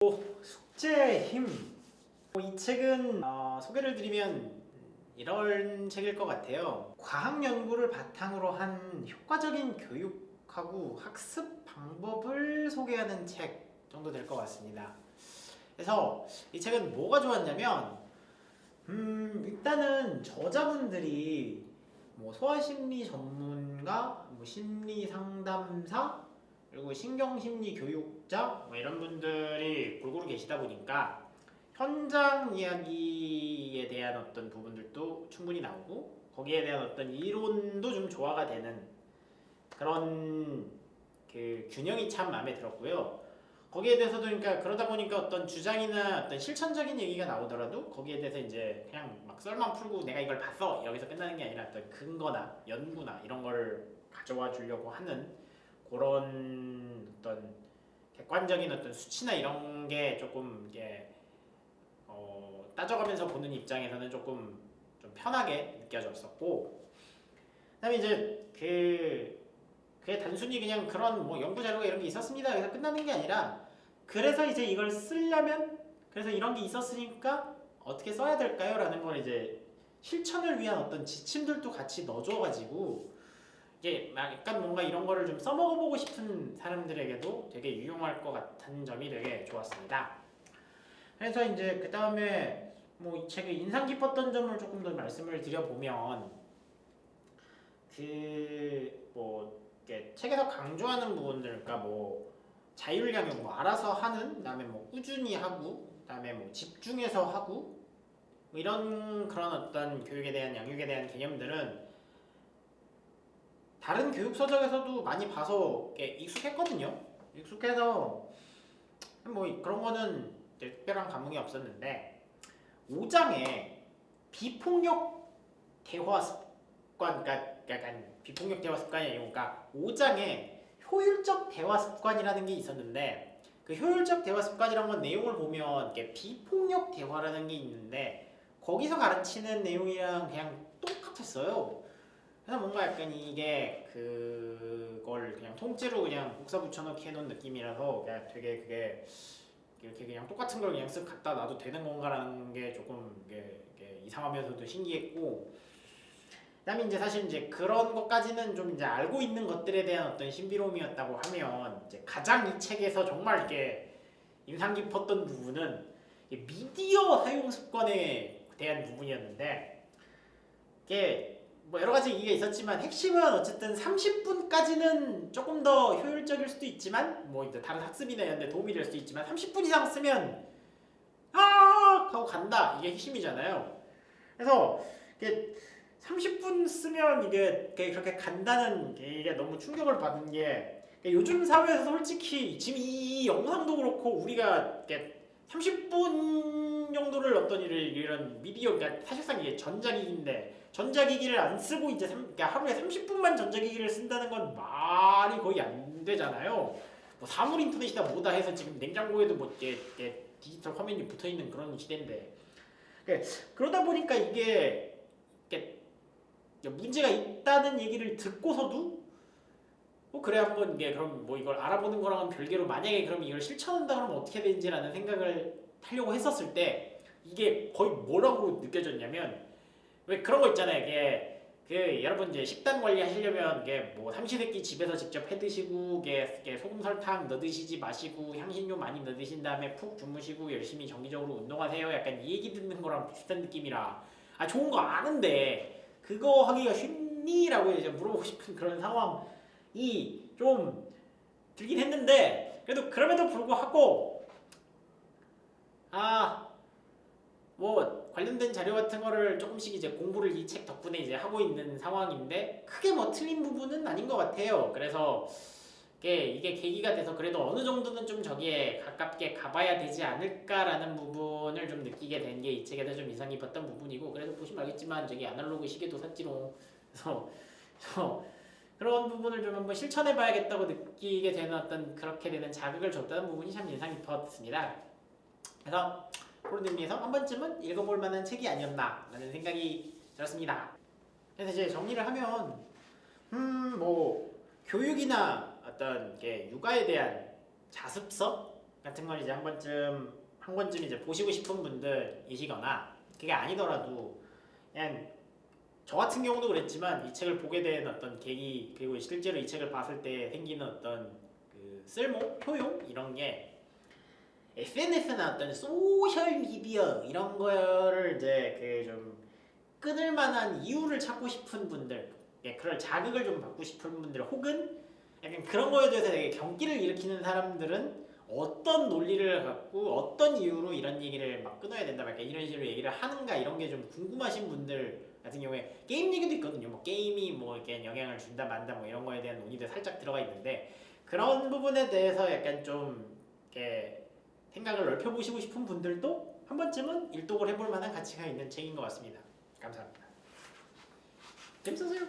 숙제의 힘. 이 책은 소개를 드리면 이런 책일 것 같아요. 과학 연구를 바탕으로 한 효과적인 교육하고 학습 방법을 소개하는 책 정도 될 것 같습니다. 그래서 이 책은 뭐가 좋았냐면 일단은 저자분들이 뭐 소아심리 전문가, 뭐 심리 상담사, 그리고 신경심리 교육자 뭐 이런 분들이 골고루 계시다 보니까 현장 이야기에 대한 어떤 부분들도 충분히 나오고 거기에 대한 어떤 이론도 좀 조화가 되는 그런 그 균형이 참 마음에 들었고요. 거기에 대해서도 그러다 보니까 어떤 주장이나 어떤 실천적인 얘기가 나오더라도 거기에 대해서 이제 그냥 막 썰만 풀고 내가 이걸 봤어 여기서 끝나는 게 아니라 어떤 근거나 연구나 이런 걸 가져와 주려고 하는 그런 어떤 객관적인 어떤 수치나 이런 게 조금 이게 따져가면서 보는 입장에서는 조금 좀 편하게 느껴졌었고, 그다음에 이제 그게 단순히 그냥 그런 뭐 연구 자료가 이런 게 있었습니다 그래서 끝나는 게 아니라 그래서 이제 이걸 쓰려면 그래서 이런 게 있었으니까 어떻게 써야 될까요? 라는 걸 이제 실천을 위한 어떤 지침들도 같이 넣어줘가지고 이게 막 약간 뭔가 이런 거를 좀 써먹어보고 싶은 사람들에게도 되게 유용할 것 같은 점이 되게 좋았습니다. 그래서 이제 그 다음에 뭐 이 책의 인상 깊었던 점을 조금 더 말씀을 드려보면 뭐 책에서 강조하는 부분들, 그러니까 뭐 자율양육, 뭐 알아서 하는, 그다음에 뭐 꾸준히 하고, 그다음에 뭐 집중해서 하고, 뭐 이런 그런 어떤 교육에 대한 양육에 대한 개념들은 다른 교육 서적에서도 많이 봐서 익숙했거든요. 익숙해서 뭐 그런 거는 특별한 감흥이 없었는데 5장에 비폭력 대화 습관, 그러니까 약간 비폭력 대화 습관이 아니고, 그러니까 5장에 효율적 대화 습관이라는 게 있었는데 그 효율적 대화 습관이라는 건 내용을 보면 이게 비폭력 대화라는 게 있는데 거기서 가르치는 내용이랑 그냥 똑같았어요. 그래서 뭔가 약간 이게 그걸 그냥 통째로 그냥 복사 붙여넣기 해놓은 느낌이라서 그냥 되게 그게 이렇게 그냥 똑같은 걸 그냥 쓱 갖다 놔도 되는 건가라는 게 조금 이게 이상하면서도 신기했고, 그다음에 이제 사실 이제 그런 것까지는 좀 이제 알고 있는 것들에 대한 어떤 신비로움이었다고 하면 이제 가장 이 책에서 정말 이렇게 인상 깊었던 부분은 미디어 사용 습관에 대한 부분이었는데, 이게 뭐 여러 가지 얘기가 있었지만 핵심은 어쨌든 30분까지는 조금 더 효율적일 수도 있지만 뭐 이제 다른 학습이나 이런 데 도움이 될 수도 있지만 30분 이상 쓰면 하고 간다, 이게 핵심이잖아요. 그래서 이게 30분 쓰면 이게 그렇게 간다는 이게 너무 충격을 받은 게, 요즘 사회에서 솔직히 지금 이 영상도 그렇고 우리가 30분 정도를 어떤 이런 미디어, 그러니까 사실상 이게 전자기기인데 전자기기를 안 쓰고 이제 그러니까 하루에 30분만 전자기기를 쓴다는 건 말이 거의 안 되잖아요. 뭐 사물 인터넷이다 뭐다 해서 지금 냉장고에도 뭐 이게 디지털 화면이 붙어 있는 그런 시대인데, 그러다 보니까 이게 문제가 있다는 얘기를 듣고서도 그래 한번 이게 그럼 뭐 이걸 알아보는 거랑은 별개로 만약에 그럼 이걸 실천한다 그러면 어떻게 되는지라는 생각을 하려고 했었을 때 이게 거의 뭐라고 느껴졌냐면, 왜 그런 거 있잖아요. 이게 여러분 이제 식단 관리 하시려면 이게 뭐 삼시세끼 집에서 직접 해 드시고 이게 소금 설탕 넣어 드시지 마시고 향신료 많이 넣어 드신 다음에 푹 주무시고 열심히 정기적으로 운동하세요. 약간 이 얘기 듣는 거랑 비슷한 느낌이라 좋은 거 아는데 그거 하기가 쉽니?라고 이제 물어보고 싶은 그런 상황이 좀 들긴 했는데, 그래도 그럼에도 불구하고 뭐 관련된 자료 같은 거를 조금씩 이제 공부를 이 책 덕분에 이제 하고 있는 상황인데 크게 뭐 틀린 부분은 아닌 것 같아요. 그래서 이게 계기가 돼서 그래도 어느 정도는 좀 저기에 가깝게 가봐야 되지 않을까라는 부분을 좀 느끼게 된 게 이 책에서 좀 인상 깊었던 부분이고, 그래서 보시면 알겠지만 저기 아날로그 시계도 샀지롱. 그래서 그런 부분을 좀 한번 실천해봐야겠다고 느끼게 되는 어떤 그렇게 되는 자극을 줬다는 부분이 참 인상 깊었습니다. 그래서 그런 의미에서 한 번쯤은 읽어볼 만한 책이 아니었나라는 생각이 들었습니다. 그래서 이제 정리를 하면 뭐 교육이나 어떤 육아에 대한 자습서 같은 걸 이제 한 권쯤 이제 보시고 싶은 분들이시거나 그게 아니더라도 그냥 저 같은 경우도 그랬지만 이 책을 보게 된 어떤 계기 그리고 실제로 이 책을 봤을 때 생기는 어떤 그 쓸모, 효용 이런 게 SNS나 어떤 소셜 미디어 이런 거를 이제 그 좀 끊을 만한 이유를 찾고 싶은 분들, 그럴 자극을 좀 받고 싶은 분들 혹은 약간 그런 거에 대해서 되게 경기를 일으키는 사람들은 어떤 논리를 갖고 어떤 이유로 이런 얘기를 막 끊어야 된다, 막 이런 식으로 얘기를 하는가 이런 게 좀 궁금하신 분들 같은 경우에 게임 얘기도 있거든요. 뭐 게임이 뭐 이렇게 영향을 준다 만다 뭐 이런 거에 대한 논의도 살짝 들어가 있는데 그런 부분에 대해서 약간 좀 이렇게 생각을 넓혀보시고 싶은 분들도 한 번쯤은 일독을 해볼 만한 가치가 있는 책인 것 같습니다. 감사합니다. 재밌었어요.